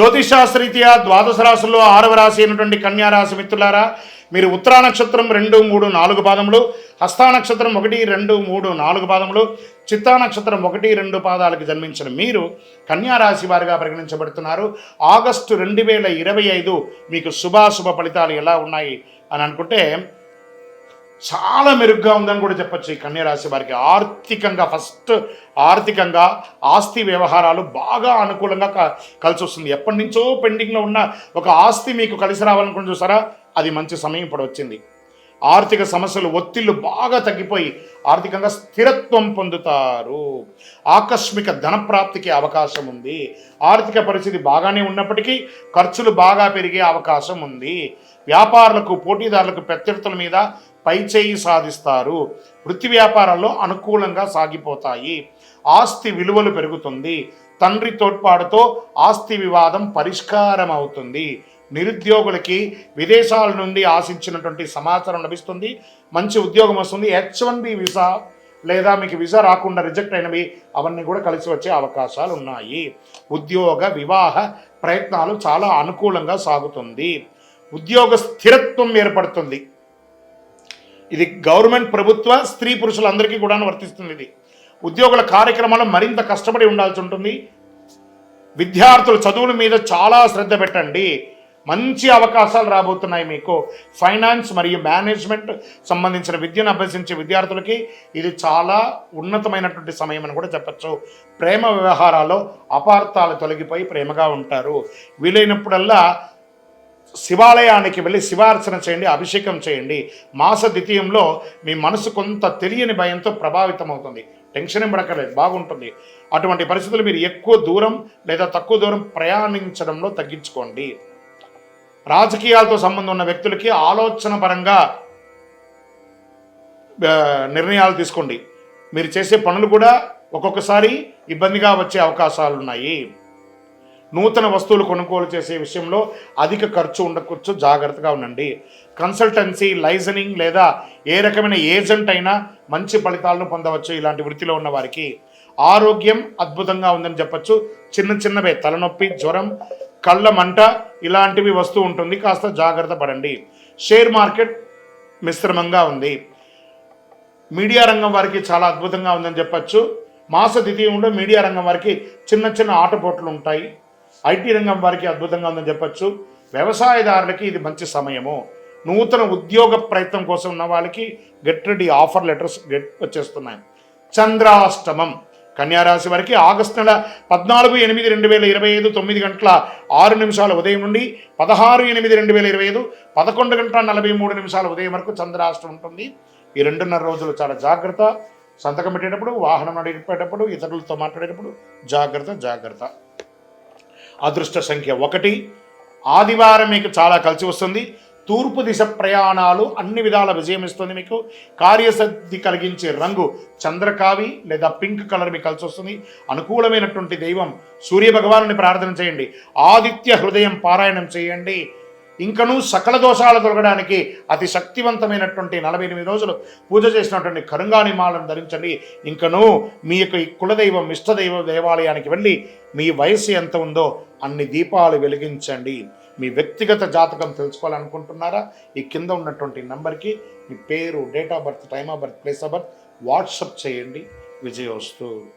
జ్యోతిషాస్త్రరీత్యా ద్వాదశ రాశుల్లో 6వ రాశి అయినటువంటి కన్యా రాశి మిత్రులారా, మీరు ఉత్తరా నక్షత్రం 2, 3, 4 పాదములు, హస్తా నక్షత్రం 1, 2, 3, 4 పాదములు, చిత్తా నక్షత్రం 1, 2 పాదాలకు జన్మించిన మీరు కన్యా రాశి వారిగా పరిగణించబడుతున్నారు. ఆగస్టు 2025 మీకు శుభాశుభ ఫలితాలు ఎలా ఉన్నాయి అని అనుకుంటే చాలా మెరుగ్గా ఉందని కూడా చెప్పచ్చు. ఈ కన్యా రాశి వారికి ఆర్థికంగా ఆస్తి వ్యవహారాలు బాగా అనుకూలంగా కలిసి వస్తుంది. ఎప్పటి నుంచో పెండింగ్లో ఉన్న ఒక ఆస్తి మీకు కలిసి రావాలనుకుని చూసారా, అది మంచి సమయం ఇప్పుడు వచ్చింది. ఆర్థిక సమస్యలు ఒత్తిళ్లు బాగా తగ్గిపోయి ఆర్థికంగా స్థిరత్వం పొందుతారు. ఆకస్మిక ధనప్రాప్తికి అవకాశం ఉంది. ఆర్థిక పరిస్థితి బాగానే ఉన్నప్పటికీ ఖర్చులు బాగా పెరిగే అవకాశం ఉంది. వ్యాపారులకు, పోటీదారులకు, ప్రత్యర్థుల మీద పైచేయి సాధిస్తారు. వృత్తి వ్యాపారాల్లో అనుకూలంగా సాగిపోతాయి. ఆస్తి విలువలు పెరుగుతుంది. తండ్రి తోడ్పాటుతో ఆస్తి వివాదం పరిష్కారం అవుతుంది. నిరుద్యోగులకి విదేశాల నుండి ఆశించినటువంటి సమాచారం లభిస్తుంది. మంచి ఉద్యోగం వస్తుంది. H1B వీసా లేదా మీకు వీసా రాకుండా రిజెక్ట్ అయినవి అవన్నీ కూడా కలిసి వచ్చే అవకాశాలు ఉన్నాయి. ఉద్యోగ వివాహ ప్రయత్నాలు చాలా అనుకూలంగా సాగుతుంది. ఉద్యోగ స్థిరత్వం ఏర్పడుతుంది. ఇది గవర్నమెంట్, ప్రభుత్వ, స్త్రీ పురుషులందరికీ కూడా వర్తిస్తుంది. ఇది ఉద్యోగుల కార్యక్రమాలు మరింత కష్టపడి ఉండాల్సి ఉంటుంది. విద్యార్థుల చదువుల మీద చాలా శ్రద్ధ పెట్టండి. మంచి అవకాశాలు రాబోతున్నాయి మీకు. ఫైనాన్స్ మరియు మేనేజ్మెంట్ సంబంధించిన విద్యను అభ్యసించే విద్యార్థులకి ఇది చాలా ఉన్నతమైనటువంటి సమయం అని కూడా చెప్పచ్చు. ప్రేమ వ్యవహారాల్లో అపార్థాలు తొలగిపోయి ప్రేమగా ఉంటారు. వీలైనప్పుడల్లా శివాలయానికి వెళ్ళి శివార్చన చేయండి, అభిషేకం చేయండి. మాస ద్వితీయంలో మీ మనసు కొంత తెలియని భయంతో ప్రభావితం అవుతుంది. టెన్షన్ ఏం పడక్కర్లేదు, బాగుంటుంది. అటువంటి పరిస్థితులు మీరు ఎక్కువ దూరం లేదా తక్కువ దూరం ప్రయాణించడంలో తగ్గించుకోండి. రాజకీయాలతో సంబంధం ఉన్న వ్యక్తులకి ఆలోచన పరంగా నిర్ణయాలు తీసుకోండి. మీరు చేసే పనులు కూడా ఒక్కొక్కసారి ఇబ్బందిగా వచ్చే అవకాశాలు ఉన్నాయి. నూతన వస్తువులు కొనుగోలు చేసే విషయంలో అధిక ఖర్చు ఉండవచ్చు, జాగ్రత్తగా ఉండండి. కన్సల్టెన్సీ, లైజనింగ్ లేదా ఏ రకమైన ఏజెంట్ అయినా మంచి ఫలితాలను పొందవచ్చు. ఇలాంటి వృత్తిలో ఉన్న వారికి ఆరోగ్యం అద్భుతంగా ఉందని చెప్పచ్చు. చిన్నవే తలనొప్పి, జ్వరం, కళ్ళ మంట ఇలాంటివి వస్తూ ఉంటుంది. కాస్త జాగ్రత్త పడండి. షేర్ మార్కెట్ మిశ్రమంగా ఉంది. మీడియా రంగం వారికి చాలా అద్భుతంగా ఉందని చెప్పచ్చు. మాస ద్వితీయంలో మీడియా రంగం వారికి చిన్న ఆటపోట్లు ఉంటాయి. ఐటీ రంగం వారికి అద్భుతంగా ఉందని చెప్పచ్చు. వ్యవసాయదారులకి ఇది మంచి సమయము. నూతన ఉద్యోగ ప్రయత్నం కోసం ఉన్న వాళ్ళకి గెట్ రెడీ, ఆఫర్ లెటర్స్ వచ్చేస్తున్నాయి. చంద్రాష్టమం కన్యారాశి వారికి ఆగస్టు నెల 14/8/2025 9:06 ఉదయం నుండి 16/8/2025 11:43 ఉదయం వరకు చంద్రాష్టమం ఉంటుంది. ఈ 2.5 రోజులు చాలా జాగ్రత్త. సంతకం పెట్టేటప్పుడు, వాహనం నడిపేటప్పుడు, ఇతరులతో మాట్లాడేటప్పుడు జాగ్రత్త. అదృష్ట సంఖ్య 1. ఆదివారం మీకు చాలా కలిసి వస్తుంది. తూర్పు దిశ ప్రయాణాలు అన్ని విధాల విజయం ఇస్తుంది. మీకు కార్యసిద్ధి కలిగించే రంగు చంద్రకావి లేదా పింక్ కలర్ మీకు కలిసి వస్తుంది. అనుకూలమైనటువంటి దైవం సూర్య భగవానుని ప్రార్థన చేయండి. ఆదిత్య హృదయం పారాయణం చేయండి. ఇంకనూ సకల దోషాలు తొలగడానికి అతి శక్తివంతమైనటువంటి 48 రోజులు పూజ చేసినటువంటి కరుంగాని మాలను ధరించండి. ఇంకనూ మీ యొక్క కులదైవం, ఇష్టదైవ దేవాలయానికి వెళ్ళి మీ వయస్సు ఎంత ఉందో అన్ని దీపాలు వెలిగించండి. మీ వ్యక్తిగత జాతకం తెలుసుకోవాలనుకుంటున్నారా? ఈ కింద ఉన్నటువంటి నెంబర్కి మీ పేరు, date of birth, time of birth, place of birth WhatsApp చేయండి. విజయోస్తు.